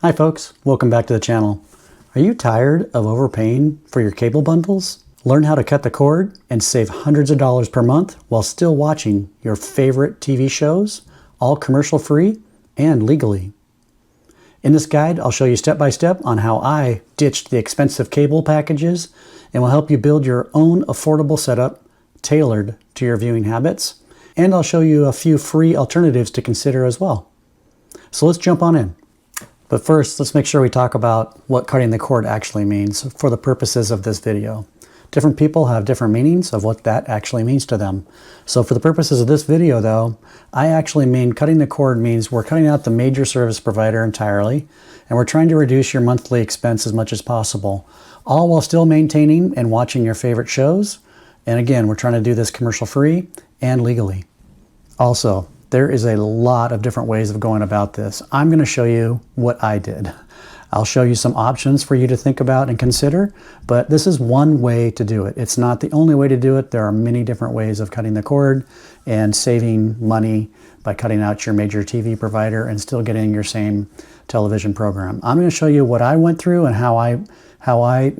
Hi folks, welcome back to the channel. Are you tired of overpaying for your cable bundles? Learn how to cut the cord and save hundreds of dollars per month while still watching your favorite TV shows, all commercial free and legally. In this guide, I'll show you step by step on how I ditched the expensive cable packages and will help you build your own affordable setup tailored to your viewing habits. And I'll show you a few free alternatives to consider as well. So let's jump on in. But first, let's make sure we talk about what cutting the cord actually means for the purposes of this video. Different people have different meanings of what that actually means to them. So for the purposes of this video though, I actually mean cutting the cord means we're cutting out the major service provider entirely, and we're trying to reduce your monthly expense as much as possible, all while still maintaining and watching your favorite shows. And again, we're trying to do this commercial free and legally. Also, there is a lot of different ways of going about this. I'm going to show you what I did. I'll show you some options for you to think about and consider, but this is one way to do it. It's not the only way to do it. There are many different ways of cutting the cord and saving money by cutting out your major TV provider and still getting your same television program. I'm going to show you what I went through and how I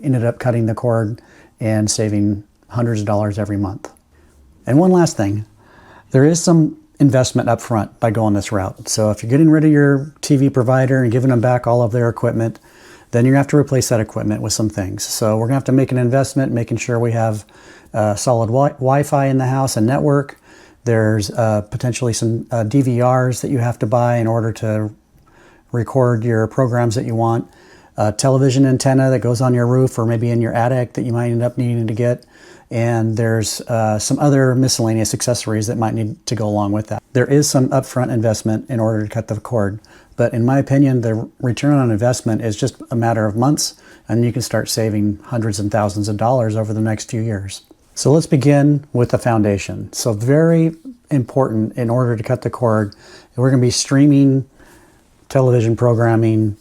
ended up cutting the cord and saving hundreds of dollars every month. And one last thing, there is some investment up front by going this route. So if you're getting rid of your TV provider and giving them back all of their equipment, then you're gonna have to replace that equipment with some things. So we're gonna have to make an investment, making sure we have solid Wi-Fi in the house and network. There's potentially some DVRs that you have to buy in order to record your programs that you want. A television antenna that goes on your roof or maybe in your attic that you might end up needing to get. And there's some other miscellaneous accessories that might need to go along with that. There is some upfront investment in order to cut the cord, but in my opinion, the return on investment is just a matter of months, and you can start saving hundreds and thousands of dollars over the next few years. So let's begin with the foundation. So very important in order to cut the cord, we're going to be streaming television programming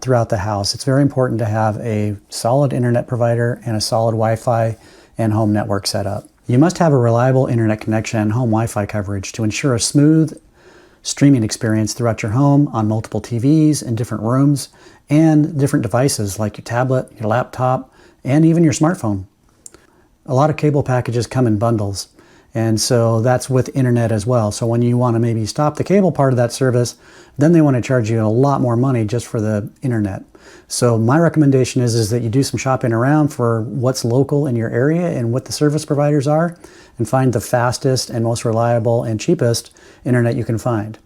throughout the house. It's very important to have a solid internet provider and a solid Wi-Fi and home network setup. You must have a reliable internet connection and home Wi-Fi coverage to ensure a smooth streaming experience throughout your home on multiple TVs in different rooms and different devices like your tablet, your laptop, and even your smartphone. A lot of cable packages come in bundles, and so that's with internet as well. So when you want to maybe stop the cable part of that service, then they want to charge you a lot more money just for the internet. So my recommendation is that you do some shopping around for what's local in your area and what the service providers are, and find the fastest and most reliable and cheapest internet you can find.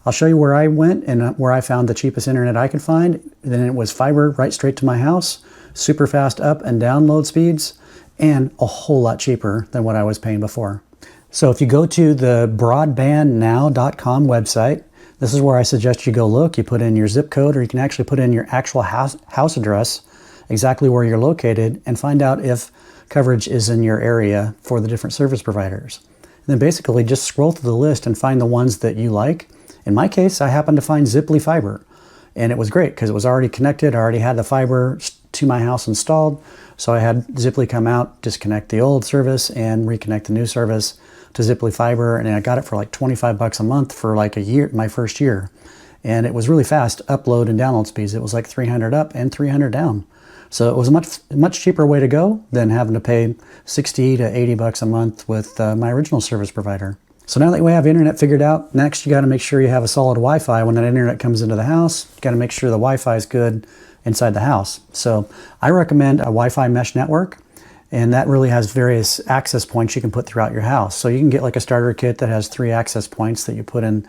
I'll show you where I went and where I found the cheapest internet I could find. Then it was fiber right straight to my house, super fast up and download speeds, and a whole lot cheaper than what I was paying before. So if you go to the broadbandnow.com website, this is where I suggest you go look. You put in your zip code, or you can actually put in your actual house address, exactly where you're located, and find out if coverage is in your area for the different service providers. And then basically just scroll through the list and find the ones that you like. In my case, I happened to find Ziply Fiber, and it was great because it was already connected. I already had the fiber to my house installed, so I had Ziply come out, disconnect the old service, and reconnect the new service to Ziply Fiber, and I got it for like 25 bucks a month for like a year, my first year. And it was really fast upload and download speeds. It was like 300 up and 300 down. So it was a much cheaper way to go than having to pay 60 to 80 bucks a month with my original service provider. So now that we have internet figured out, next you got to make sure you have a solid Wi-Fi when that internet comes into the house. You got to make sure the Wi-Fi is good inside the house. So I recommend a Wi-Fi mesh network. And that really has various access points you can put throughout your house. So you can get like a starter kit that has 3 access points that you put in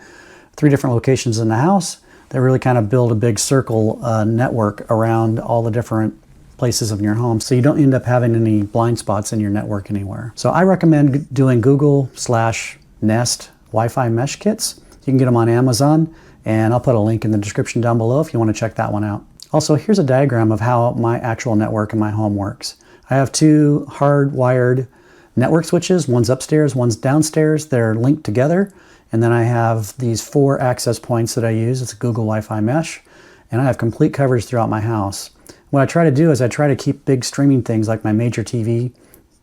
3 different locations in the house that really kind of build a big circle network around all the different places in your home, so you don't end up having any blind spots in your network anywhere. So I recommend doing Google/Nest Wi-Fi mesh kits. You can get them on Amazon, and I'll put a link in the description down below if you want to check that one out. Also, here's a diagram of how my actual network in my home works. I have 2 hardwired network switches. One's upstairs, one's downstairs. They're linked together. And then I have these 4 access points that I use. It's a Google Wi-Fi mesh. And I have complete coverage throughout my house. What I try to do is I try to keep big streaming things like my major TV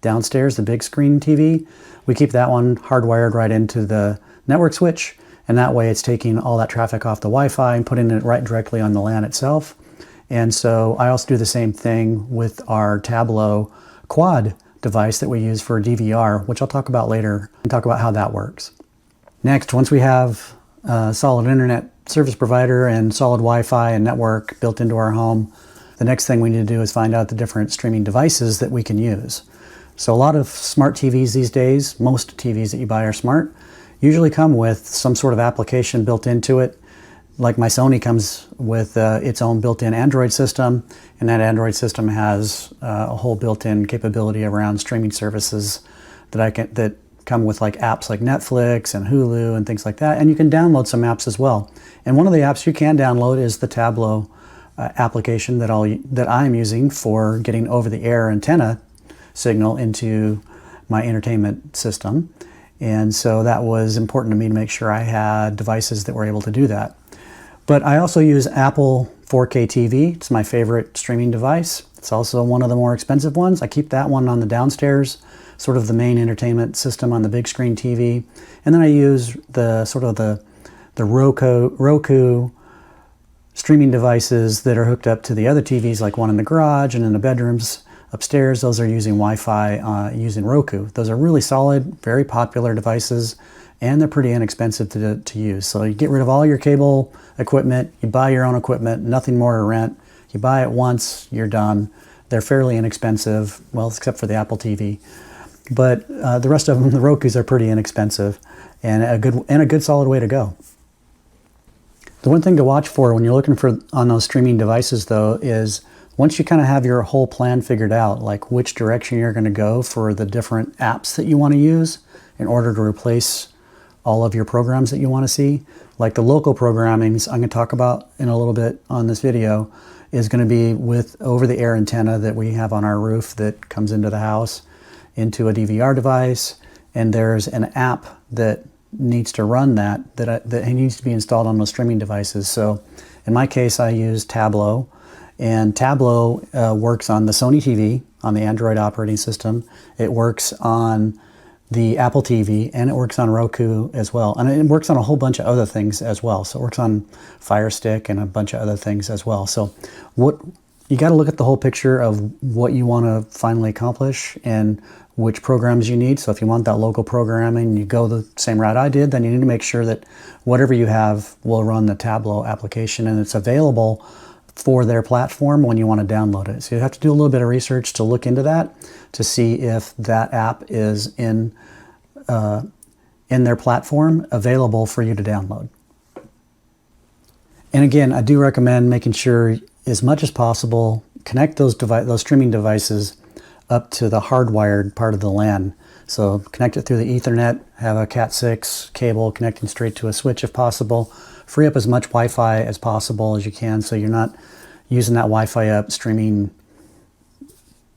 downstairs, the big screen TV. We keep that one hardwired right into the network switch. And that way it's taking all that traffic off the Wi-Fi and putting it right directly on the LAN itself. And so I also do the same thing with our Tableau quad device that we use for DVR, which I'll talk about later and talk about how that works. Next, once we have a solid internet service provider and solid Wi-Fi and network built into our home, the next thing we need to do is find out the different streaming devices that we can use. So a lot of smart TVs these days, most TVs that you buy are smart, usually come with some sort of application built into it. Like my Sony comes with its own built-in Android system, and that Android system has a whole built-in capability around streaming services that come with like apps like Netflix and Hulu and things like that. And you can download some apps as well. And one of the apps you can download is the Tableau application that I'm using for getting over-the-air antenna signal into my entertainment system. And so that was important to me to make sure I had devices that were able to do that. But I also use Apple 4K TV. It's my favorite streaming device. It's also one of the more expensive ones. I keep that one on the downstairs, sort of the main entertainment system on the big screen TV. And then I use the Roku streaming devices that are hooked up to the other TVs, like one in the garage and in the bedrooms upstairs. Those are using Wi-Fi using Roku. Those are really solid, very popular devices, and they're pretty inexpensive to use. So you get rid of all your cable equipment, you buy your own equipment, nothing more to rent. You buy it once, you're done. They're fairly inexpensive, well, except for the Apple TV. But the rest of them, the Rokus, are pretty inexpensive and a good solid way to go. The one thing to watch for when you're looking on those streaming devices, though, is once you kind of have your whole plan figured out, like which direction you're going to go for the different apps that you want to use in order to replace all of your programs that you want to see, like the local programmings I'm going to talk about in a little bit on this video, is going to be with over-the-air antenna that we have on our roof that comes into the house, into a DVR device, and there's an app that needs to run that needs to be installed on those streaming devices. So in my case, I use Tableau, and Tableau works on the Sony TV, on the Android operating system. It works on the Apple TV, and it works on Roku as well. And it works on a whole bunch of other things as well. So it works on Fire Stick and a bunch of other things as well. So you got to look at the whole picture of what you want to finally accomplish and which programs you need. So if you want that local programming, you go the same route I did, then you need to make sure that whatever you have will run the Tableau application, and it's available for their platform when you want to download it. So you have to do a little bit of research to look into that, to see if that app is in their platform available for you to download. And again, I do recommend making sure as much as possible, connect those streaming devices up to the hardwired part of the LAN. So connect it through the Ethernet, have a Cat6 cable connecting straight to a switch if possible. Free up as much Wi-Fi as possible as you can, so you're not using that Wi-Fi up streaming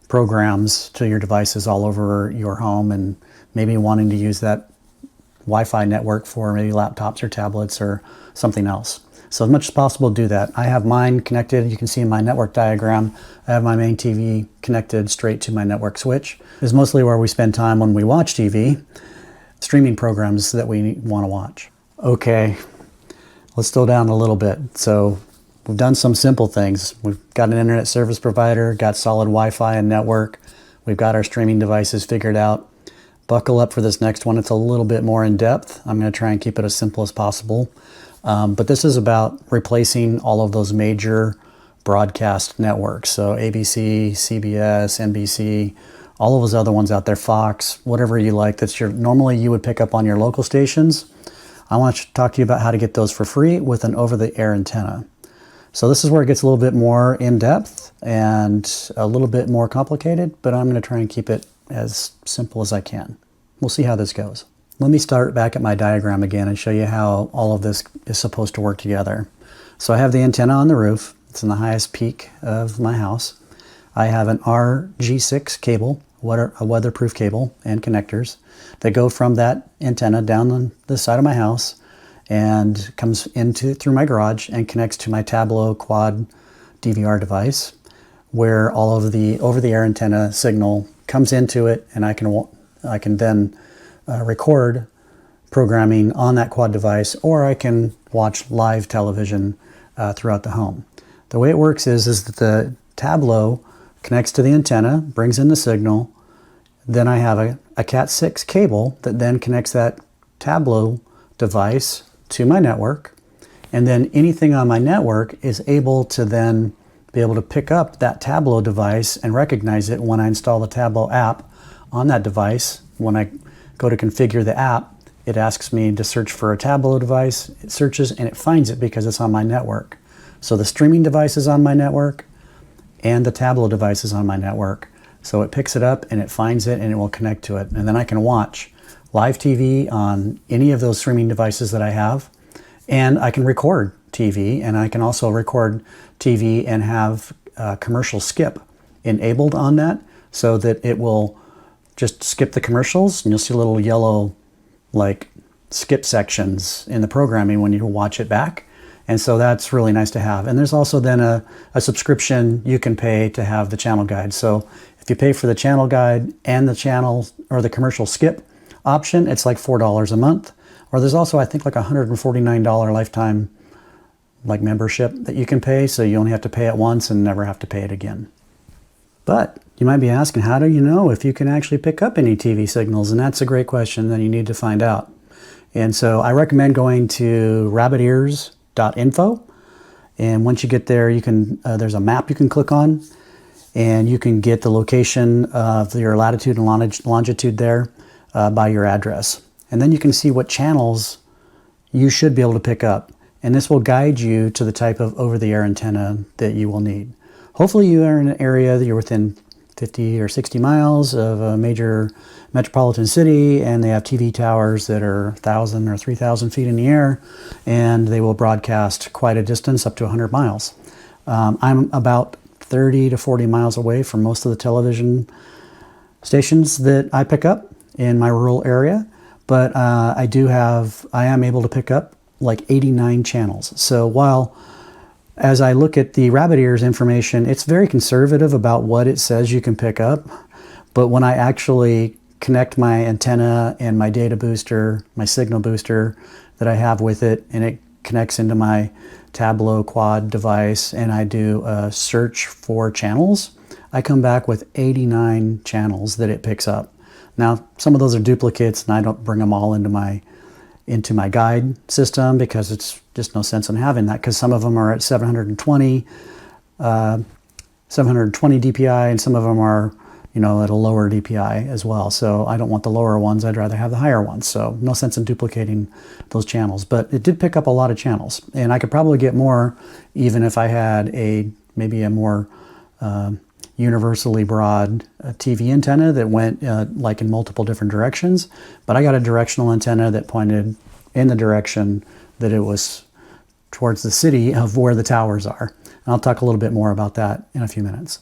programs to your devices all over your home and maybe wanting to use that Wi-Fi network for maybe laptops or tablets or something else. So as much as possible, do that. I have mine connected. You can see in my network diagram, I have my main TV connected straight to my network switch. This is mostly where we spend time when we watch TV, streaming programs that we want to watch. Okay, let's slow down a little bit. So we've done some simple things. We've got an internet service provider, got solid Wi-Fi and network. We've got our streaming devices figured out. Buckle up for this next one. It's a little bit more in depth. I'm going to try and keep it as simple as possible. But this is about replacing all of those major broadcast networks. So ABC, CBS, NBC, all of those other ones out there, Fox, whatever you like, normally you would pick up on your local stations. I want to talk to you about how to get those for free with an over-the-air antenna. So this is where it gets a little bit more in depth and a little bit more complicated, but I'm going to try and keep it as simple as I can. We'll see how this goes. Let me start back at my diagram again and show you how all of this is supposed to work together. So I have the antenna on the roof. It's in the highest peak of my house. I have an RG6 cable, a weatherproof cable, and connectors that go from that antenna down on the side of my house and comes through my garage and connects to my Tableau quad DVR device, where all of the over-the-air antenna signal comes into it, and I can then record programming on that quad device, or I can watch live television throughout the home. The way it works is that the Tablo connects to the antenna, brings in the signal. Then I have a Cat6 cable that then connects that Tablo device to my network. And then anything on my network is able to then be able to pick up that Tablo device and recognize it when I install the Tablo app on that device. When I go to configure the app, it asks me to search for a Tablo device. It searches and it finds it because it's on my network. So the streaming device is on my network and the Tablo device is on my network. So it picks it up and it finds it and it will connect to it. And then I can watch live TV on any of those streaming devices that I have. And I can record TV, and I can also record TV and have commercial skip enabled on that so that it will just skip the commercials, and you'll see little yellow like skip sections in the programming when you watch it back. And so that's really nice to have. And there's also then a subscription you can pay to have the channel guide. So if you pay for the channel guide and the channel or the commercial skip option, it's like $4 a month. Or there's also, I think, like $149 lifetime like membership that you can pay, so you only have to pay it once and never have to pay it again. But you might be asking, how do you know if you can actually pick up any TV signals? And that's a great question that you need to find out. And so I recommend going to rabbitears.info. And once you get there, you can there's a map you can click on, and you can get the location of your latitude and longitude there by your address. And then you can see what channels you should be able to pick up. And this will guide you to the type of over-the-air antenna that you will need. Hopefully you are in an area that you're within 50 or 60 miles of a major metropolitan city, and they have TV towers that are 1,000 or 3,000 feet in the air, and they will broadcast quite a distance, up to 100 miles. I'm about 30 to 40 miles away from most of the television stations that I pick up in my rural area. But I am able to pick up like 89 channels. So while, as I look at the Rabbit Ears information, it's very conservative about what it says you can pick up. But when I actually connect my antenna and my data booster, my signal booster that I have with it, and it connects into my Tablo quad device, and I do a search for channels, I come back with 89 channels that it picks up. Now, some of those are duplicates, and I don't bring them all into my guide system because it's just no sense in having that, because some of them are at 720 DPI, and some of them are, at a lower DPI as well. So I don't want the lower ones. I'd rather have the higher ones. So no sense in duplicating those channels. But it did pick up a lot of channels, and I could probably get more even if I had maybe a more universally broad TV antenna that went like in multiple different directions. But I got a directional antenna that pointed in the direction that it was towards the city of where the towers are. And I'll talk a little bit more about that in a few minutes.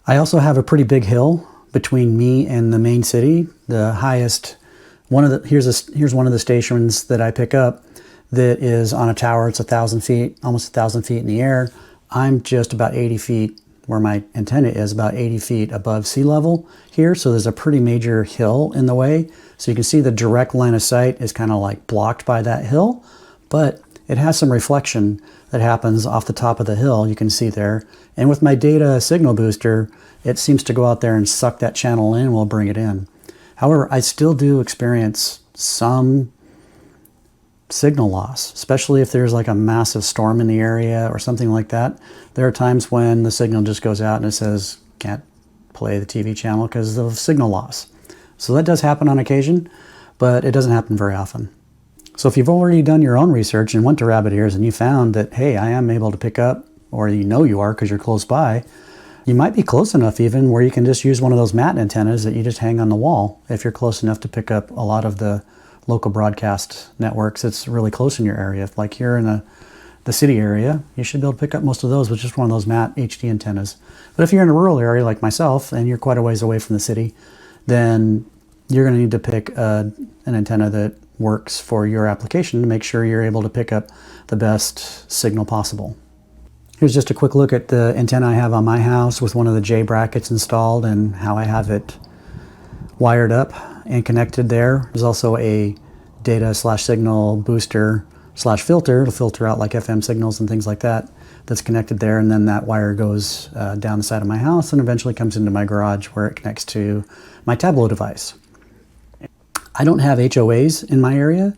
I also have a pretty big hill between me and the main city. The highest, here's one of the stations that I pick up that is on a tower. It's 1,000 feet, almost 1,000 feet in the air. I'm just about 80 feet where my antenna is, about 80 feet above sea level here. So there's a pretty major hill in the way. So you can see the direct line of sight is kind of like blocked by that hill, but it has some reflection that happens off the top of the hill, you can see there. And with my data signal booster, it seems to go out there and suck that channel in and will bring it in. However, I still do experience some signal loss, especially if there's like a massive storm in the area or something like that. There are times when the signal just goes out and it says can't play the TV channel because of signal loss. So that does happen on occasion, but it doesn't happen very often. So if you've already done your own research and went to Rabbit Ears and you found that, hey, I am able to pick up, or you are because you're close by, you might be close enough even where you can just use one of those mat antennas that you just hang on the wall. If you're close enough to pick up a lot of the local broadcast networks, it's really close in your area. If like you're in the city area, you should be able to pick up most of those with just one of those mat HD antennas. But if you're in a rural area like myself and you're quite a ways away from the city, then you're going to need to pick an antenna that works for your application to make sure you're able to pick up the best signal possible. Here's just a quick look at the antenna I have on my house with one of the J brackets installed and how I have it wired up and connected there. There's also a data slash signal booster slash filter to filter out like FM signals and things like that that's connected there. And then that wire goes down the side of my house and eventually comes into my garage where it connects to my Tableau device. I don't have HOAs in my area,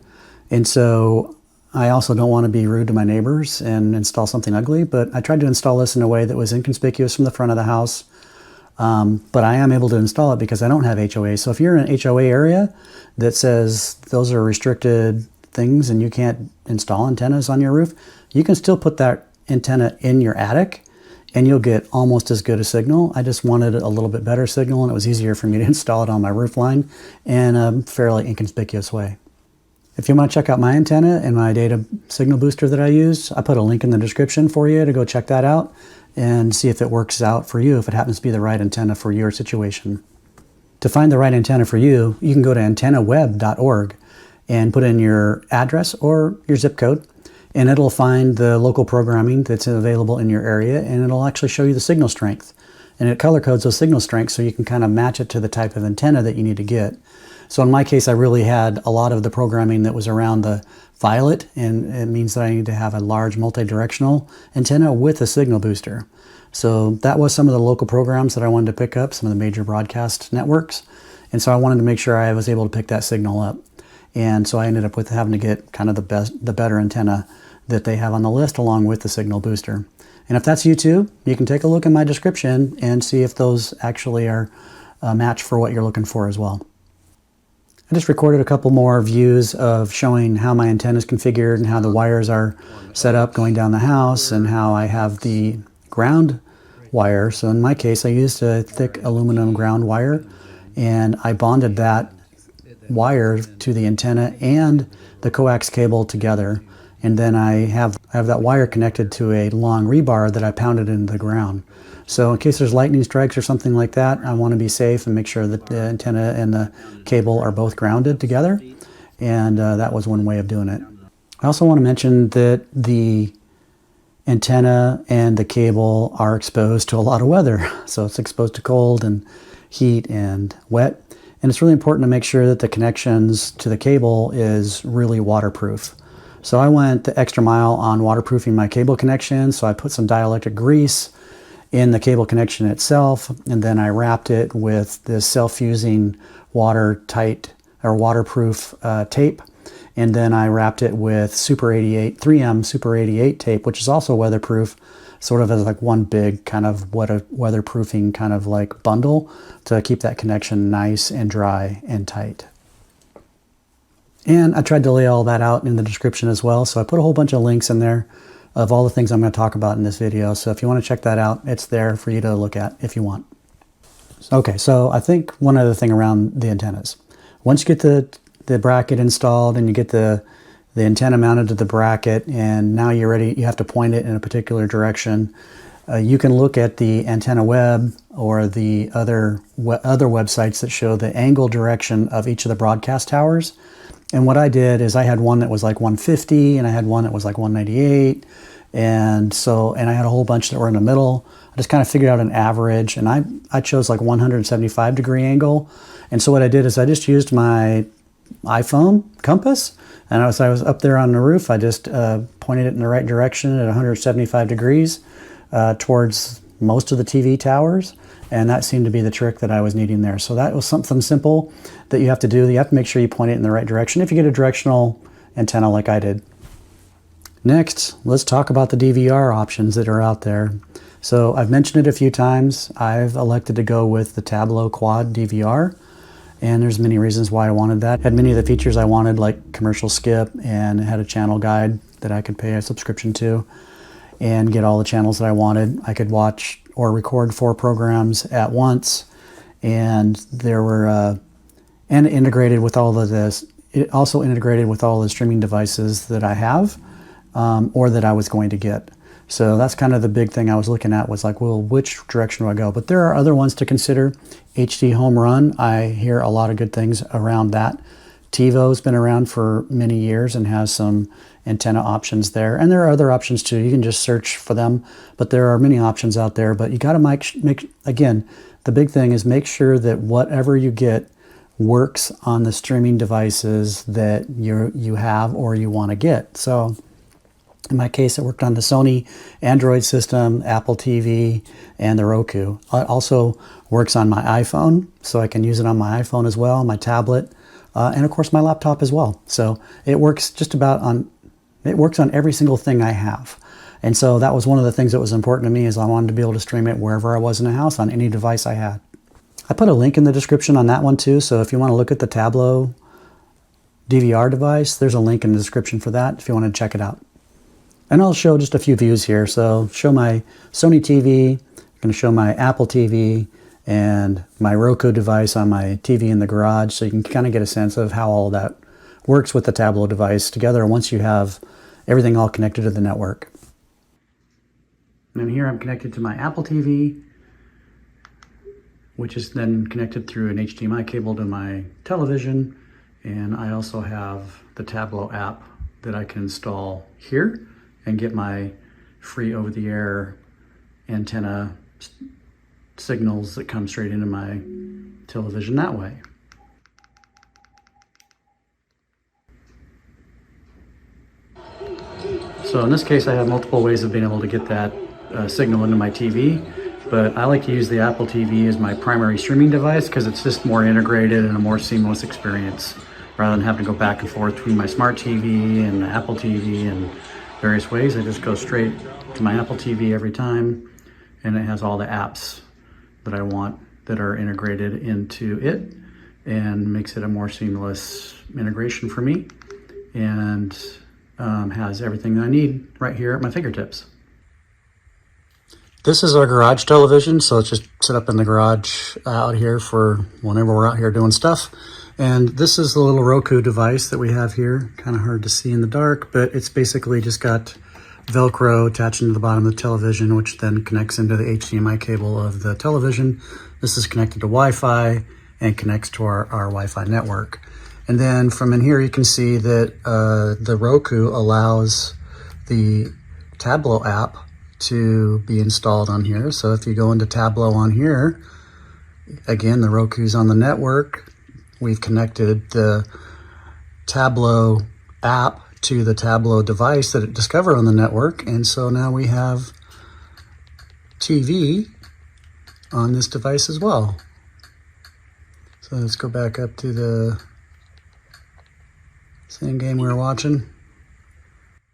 and so I also don't want to be rude to my neighbors and install something ugly, but I tried to install this in a way that was inconspicuous from the front of the house. But I am able to install it because I don't have HOA. So if you're in an HOA area that says those are restricted things and you can't install antennas on your roof, you can still put that antenna in your attic and you'll get almost as good a signal. I just wanted a little bit better signal, and it was easier for me to install it on my roof line in a fairly inconspicuous way. If you want to check out my antenna and my data signal booster that I use, I put a link in the description for you to go check that out and see if it works out for you, if it happens to be the right antenna for your situation. To find the right antenna for you, you can go to antennaweb.org and put in your address or your zip code, and it'll find the local programming that's available in your area, and it'll actually show you the signal strength. And it color codes those signal strengths so you can kind of match it to the type of antenna that you need to get. So in my case, I really had a lot of the programming that was around the violet, and it means that I need to have a large multi-directional antenna with a signal booster. So that was some of the local programs that I wanted to pick up, some of the major broadcast networks. And so I wanted to make sure I was able to pick that signal up. And so I ended up with having to get kind of the better antenna that they have on the list along with the signal booster. And if that's you too, you can take a look in my description and see if those actually are a match for what you're looking for as well. I just recorded a couple more views of showing how my antenna is configured and how the wires are set up going down the house and how I have the ground wire. So in my case, I used a thick aluminum ground wire, and I bonded that wire to the antenna and the coax cable together. And then I have that wire connected to a long rebar that I pounded into the ground. So in case there's lightning strikes or something like that, I want to be safe and make sure that the antenna and the cable are both grounded together. And that was one way of doing it. I also want to mention that the antenna and the cable are exposed to a lot of weather. So it's exposed to cold and heat and wet. And it's really important to make sure that the connections to the cable is really waterproof. So I went the extra mile on waterproofing my cable connection. So I put some dielectric grease in the cable connection itself, and then I wrapped it with this self-fusing watertight or waterproof tape. And then I wrapped it with Super 88, 3M Super 88 tape, which is also weatherproof, sort of as like one big kind of weatherproofing kind of like bundle to keep that connection nice and dry and tight. And I tried to lay all that out in the description as well. So I put a whole bunch of links in there of all the things I'm going to talk about in this video. So if you want to check that out, it's there for you to look at if you want. Okay, so I think one other thing around the antennas. Once you get the bracket installed and you get the antenna mounted to the bracket, and now you're ready, you have to point it in a particular direction. You can look at the Antenna Web or the other websites that show the angle direction of each of the broadcast towers. And what I did is I had one that was like 150 and I had one that was like 198. And I had a whole bunch that were in the middle. I just kind of figured out an average, and I chose like 175 degree angle. And so what I did is I just used my iPhone compass, and as I was up there on the roof, I just pointed it in the right direction at 175 degrees towards most of the TV towers. And that seemed to be the trick that I was needing there. So that was something simple that you have to do. You have to make sure you point it in the right direction if you get a directional antenna like I did. Next, let's talk about the DVR options that are out there. So I've mentioned it a few times. I've elected to go with the Tableau Quad DVR, and there's many reasons why I wanted that. It had many of the features I wanted, like commercial skip, and it had a channel guide that I could pay a subscription to and get all the channels that I wanted. I could watch or record 4 programs at once, and there were and integrated with all of this. It also integrated with all the streaming devices that I have or that I was going to get. So that's kind of the big thing I was looking at, was like, well, which direction do I go? But there are other ones to consider. HD Home Run, I hear a lot of good things around that. TiVo's been around for many years and has some antenna options there. And there are other options too. You can just search for them, but there are many options out there. But you got to make, again, the big thing is make sure that whatever you get works on the streaming devices that you have or you want to get. So in my case, it worked on the Sony Android system, Apple TV, and the Roku. It also works on my iPhone, so I can use it on my iPhone as well, my tablet, and of course my laptop as well. So it works it works on every single thing I have. And so that was one of the things that was important to me, is I wanted to be able to stream it wherever I was in the house on any device I had. I put a link in the description on that one too, so if you want to look at the Tablo DVR device, there's a link in the description for that if you want to check it out. And I'll show just a few views here. So show my Sony TV, I'm going to show my Apple TV, and my Roku device on my TV in the garage, so you can kind of get a sense of how all that works with the Tablo device together once you have everything all connected to the network. And here I'm connected to my Apple TV, which is then connected through an HDMI cable to my television. And I also have the Tablo app that I can install here and get my free over-the-air antenna signals that come straight into my television that way. So in this case, I have multiple ways of being able to get that signal into my TV, but I like to use the Apple TV as my primary streaming device because it's just more integrated and a more seamless experience, rather than having to go back and forth between my smart TV and the Apple TV and various ways. I just go straight to my Apple TV every time, and it has all the apps that I want that are integrated into it, and makes it a more seamless integration for me, and has everything that I need right here at my fingertips. This is our garage television, so it's just set up in the garage out here for whenever we're out here doing stuff. And this is the little Roku device that we have here. Kind of hard to see in the dark, but it's basically just got Velcro attached into the bottom of the television, which then connects into the HDMI cable of the television. This is connected to Wi-Fi and connects to our Wi-Fi network. And then from in here, you can see that the Roku allows the Tablo app to be installed on here. So if you go into Tablo on here, again, the Roku's on the network. We've connected the Tablo app to the Tablo device that it discovered on the network. And so now we have TV on this device as well. So let's go back up to the same game we were watching.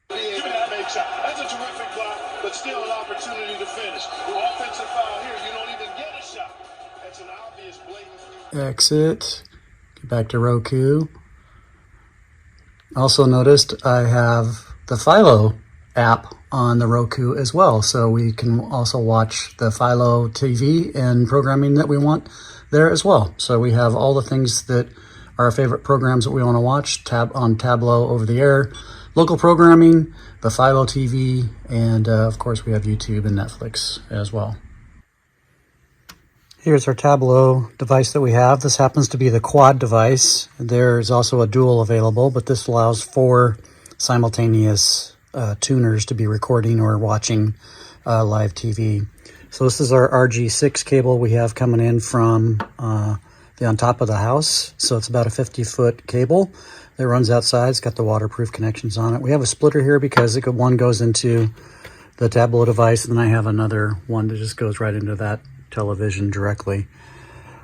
That's a terrific block, but still an opportunity to finish. The offensive foul here, you don't even get a shot. That's an obvious blatant. Exit. Get back to Roku. Also noticed I have the Philo app on the Roku as well, so we can also watch the Philo TV and programming that we want there as well. So we have all the things that are our favorite programs that we want to watch on Tablo over the air, local programming, the Philo TV, and of course we have YouTube and Netflix as well. Here's our Tablo device that we have. This happens to be the quad device. There's also a dual available, but this allows 4 simultaneous tuners to be recording or watching live TV. So this is our RG6 cable we have coming in from on top of the house. So it's about a 50-foot cable that runs outside. It's got the waterproof connections on it. We have a splitter here because one goes into the Tablo device, and then I have another one that just goes right into that television directly.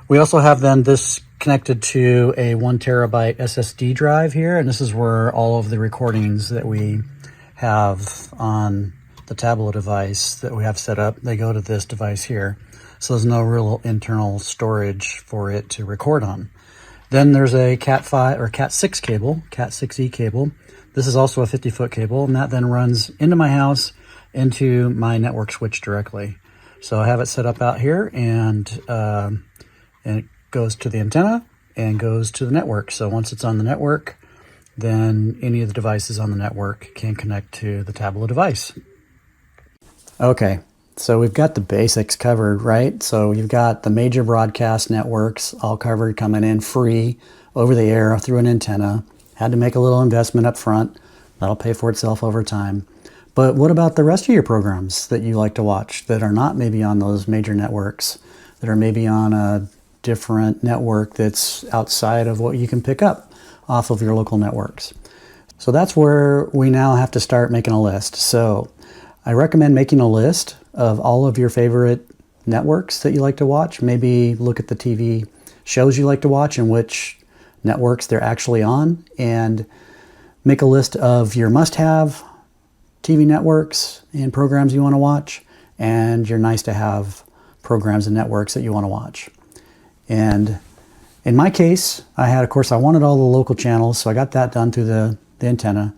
We also have then this connected to a 1 terabyte SSD drive here, and this is where all of the recordings that we have on the Tablo device that we have set up, they go to this device here. So there's no real internal storage for it to record on. Then there's a Cat5 or Cat6 cable, Cat6e cable. This is also a 50-foot cable, and that then runs into my house, into my network switch directly. So I have it set up out here, and it goes to the antenna and goes to the network. So once it's on the network, then any of the devices on the network can connect to the Tablo device. Okay, so we've got the basics covered, right? So you've got the major broadcast networks all covered, coming in free over the air through an antenna. Had to make a little investment up front. That'll pay for itself over time. But what about the rest of your programs that you like to watch that are not maybe on those major networks, that are maybe on a different network that's outside of what you can pick up off of your local networks. So that's where we now have to start making a list. So I recommend making a list of all of your favorite networks that you like to watch. Maybe look at the TV shows you like to watch and which networks they're actually on, and make a list of your must-have TV networks and programs you want to watch, and your nice-to-have programs and networks that you want to watch. And in my case, I wanted all the local channels, so I got that done through the antenna.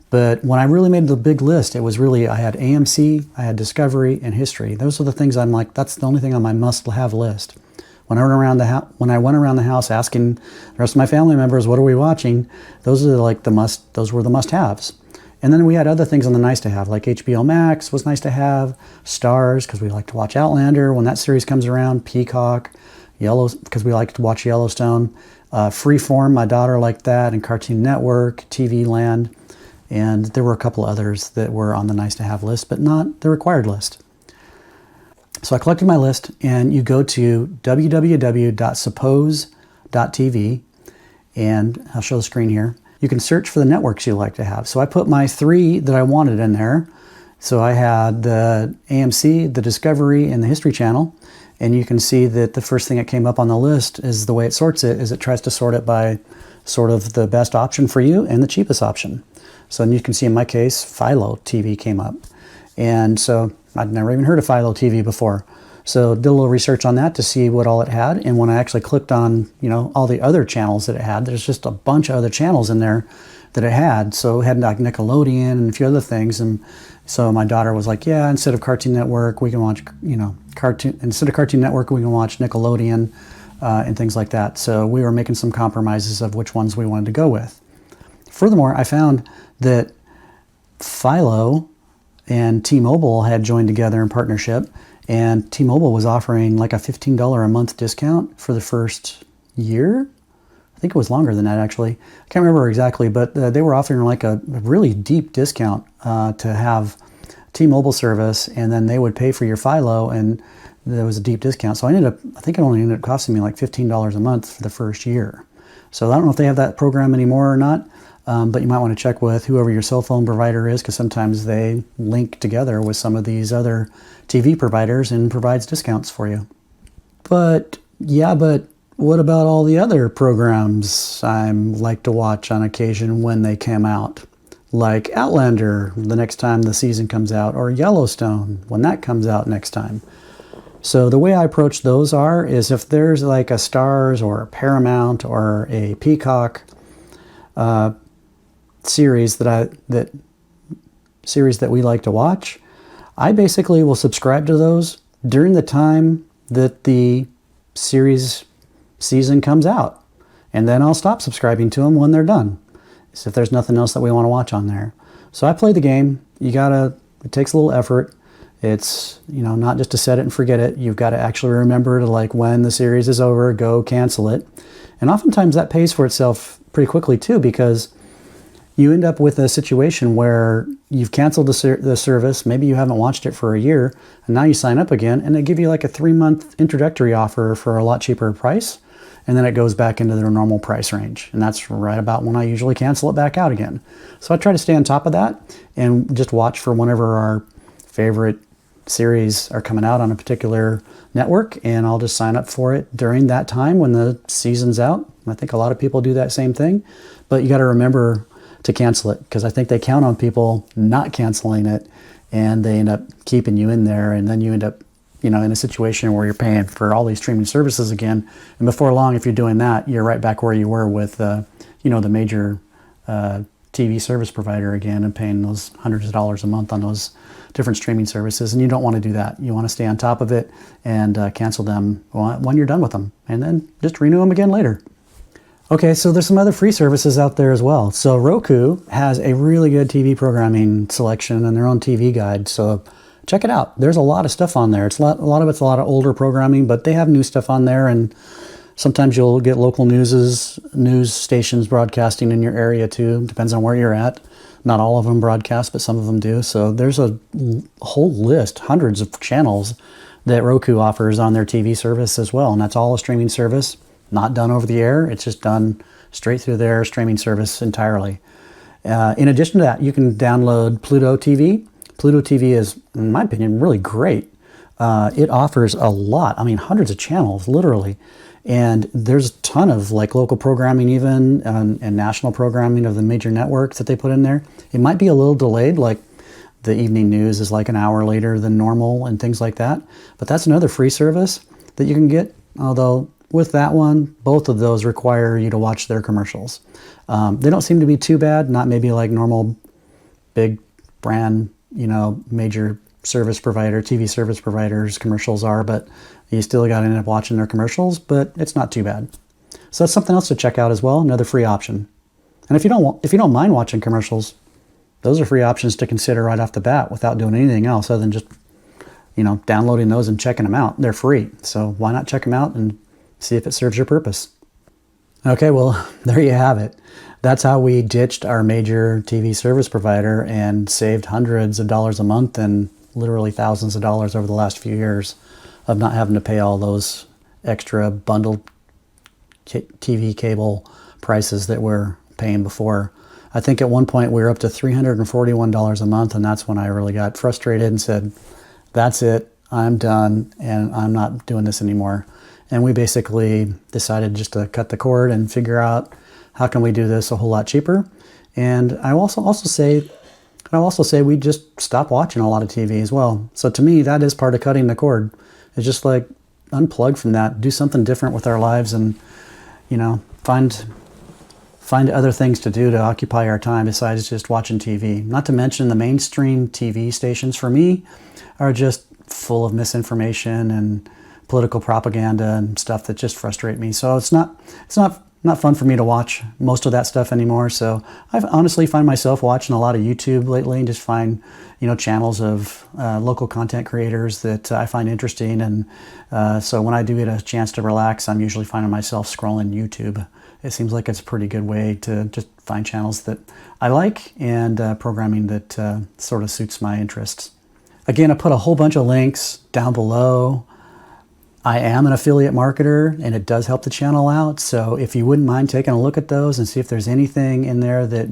But when I really made the big list, it was really, I had AMC, I had Discovery, and History. Those are the things I'm like, that's the only thing on my must-have list. When I went around the house asking the rest of my family members, what are we watching? Those were the must-haves. And then we had other things on the nice-to-have, like HBO Max was nice to have, Stars, because we like to watch Outlander when that series comes around, Peacock, because we like to watch Yellowstone, Freeform, my daughter liked that, and Cartoon Network, TV Land, and there were a couple others that were on the nice-to-have list, but not the required list. So I collected my list, and you go to www.suppose.tv, and I'll show the screen here. You can search for the networks you like to have. So I put my 3 that I wanted in there. So I had the AMC, the Discovery, and the History Channel. And you can see that the first thing that came up on the list is the way it sorts it, is it tries to sort it by sort of the best option for you and the cheapest option. So you can see in my case, Philo TV came up. And so I'd never even heard of Philo TV before. So did a little research on that to see what all it had. And when I actually clicked on, all the other channels that it had, there's just a bunch of other channels in there that it had. So it had like Nickelodeon and a few other things. And so my daughter was like, yeah, instead of Cartoon Network, we can watch, instead of Cartoon Network, we can watch Nickelodeon and things like that. So we were making some compromises of which ones we wanted to go with. Furthermore, I found that Philo and T-Mobile had joined together in partnership, and T-Mobile was offering like a $15 a month discount for the first year. I think it was longer than that, actually. I can't remember exactly, but they were offering like a really deep discount to have T-Mobile service, and then they would pay for your Philo, and there was a deep discount. So I think it only ended up costing me like $15 a month for the first year. So I don't know if they have that program anymore or not. But you might want to check with whoever your cell phone provider is, because sometimes they link together with some of these other TV providers and provides discounts for you. But what about all the other programs I like to watch on occasion when they come out? Like Outlander the next time the season comes out, or Yellowstone when that comes out next time. So the way I approach those is if there's like a Stars or a Paramount or a Peacock series that we like to watch, I basically will subscribe to those during the time that the season comes out, and then I'll stop subscribing to them when they're done. So if there's nothing else that we want to watch on there. So I play the game. It takes a little effort. It's, not just to set it and forget it. You've got to actually remember to, like, when the series is over, go cancel it. And oftentimes that pays for itself pretty quickly too, because you end up with a situation where you've canceled the service, maybe you haven't watched it for a year, and now you sign up again, and they give you like a 3-month introductory offer for a lot cheaper price, and then it goes back into their normal price range. And that's right about when I usually cancel it back out again. So I try to stay on top of that and just watch for whenever our favorite series are coming out on a particular network, and I'll just sign up for it during that time when the season's out. I think a lot of people do that same thing, but you got to remember to cancel it, because I think they count on people not canceling it, and they end up keeping you in there, and then you end up in a situation where you're paying for all these streaming services again. And before long, if you're doing that, you're right back where you were with the major TV service provider again, and paying those hundreds of dollars a month on those different streaming services. And you don't want to do that. You want to stay on top of it and cancel them when you're done with them, and then just renew them again later. Okay, so there's some other free services out there as well. So Roku has a really good TV programming selection and their own TV guide. So check it out. There's a lot of stuff on there. A lot of it's a lot of older programming, but they have new stuff on there. And sometimes you'll get local news stations broadcasting in your area too. Depends on where you're at. Not all of them broadcast, but some of them do. So there's a whole list, hundreds of channels that Roku offers on their TV service as well. And that's all a streaming service, not done over the air. It's just done straight through their streaming service entirely. In addition to that, you can download Pluto TV. Pluto TV is, in my opinion, really great. It offers a lot, I mean, hundreds of channels, literally. And there's a ton of like local programming even, and national programming of the major networks that they put in there. It might be a little delayed, like the evening news is like an hour later than normal and things like that. But that's another free service that you can get, although with that one, both of those require you to watch their commercials. They don't seem to be too bad, not maybe like normal big brand, major service provider, TV service providers commercials are, but you still got to end up watching their commercials, but it's not too bad. So that's something else to check out as well, another free option. And if you don't mind watching commercials, those are free options to consider right off the bat without doing anything else other than just, downloading those and checking them out. They're free. So why not check them out and see if it serves your purpose? Okay, well, there you have it. That's how we ditched our major TV service provider and saved hundreds of dollars a month and literally thousands of dollars over the last few years of not having to pay all those extra bundled TV cable prices that we're paying before. I think at one point we were up to $341 a month, and that's when I really got frustrated and said, that's it, I'm done, and I'm not doing this anymore. And we basically decided just to cut the cord and figure out how can we do this a whole lot cheaper. And I'll also say we just stop watching a lot of TV as well. So to me, that is part of cutting the cord. It's just like unplug from that, do something different with our lives, and find other things to do to occupy our time besides just watching TV. Not to mention the mainstream TV stations for me are just full of misinformation and political propaganda and stuff that just frustrate me. So it's not fun for me to watch most of that stuff anymore. So I honestly find myself watching a lot of YouTube lately and just find, channels of local content creators that I find interesting. And so when I do get a chance to relax, I'm usually finding myself scrolling YouTube. It seems like it's a pretty good way to just find channels that I like and programming that sort of suits my interests. Again, I put a whole bunch of links down below. I am an affiliate marketer, and it does help the channel out. So if you wouldn't mind taking a look at those and see if there's anything in there that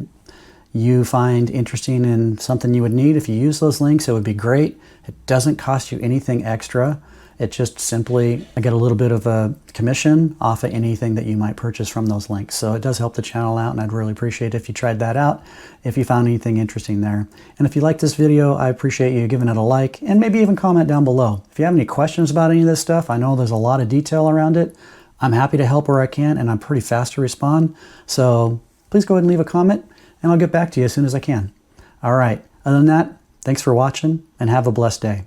you find interesting and something you would need, if you use those links, it would be great. It doesn't cost you anything extra. It just simply, I get a little bit of a commission off of anything that you might purchase from those links. So it does help the channel out, and I'd really appreciate it if you tried that out, if you found anything interesting there. And if you like this video, I appreciate you giving it a like and maybe even comment down below. If you have any questions about any of this stuff, I know there's a lot of detail around it. I'm happy to help where I can, and I'm pretty fast to respond. So please go ahead and leave a comment, and I'll get back to you as soon as I can. All right, other than that, thanks for watching, and have a blessed day.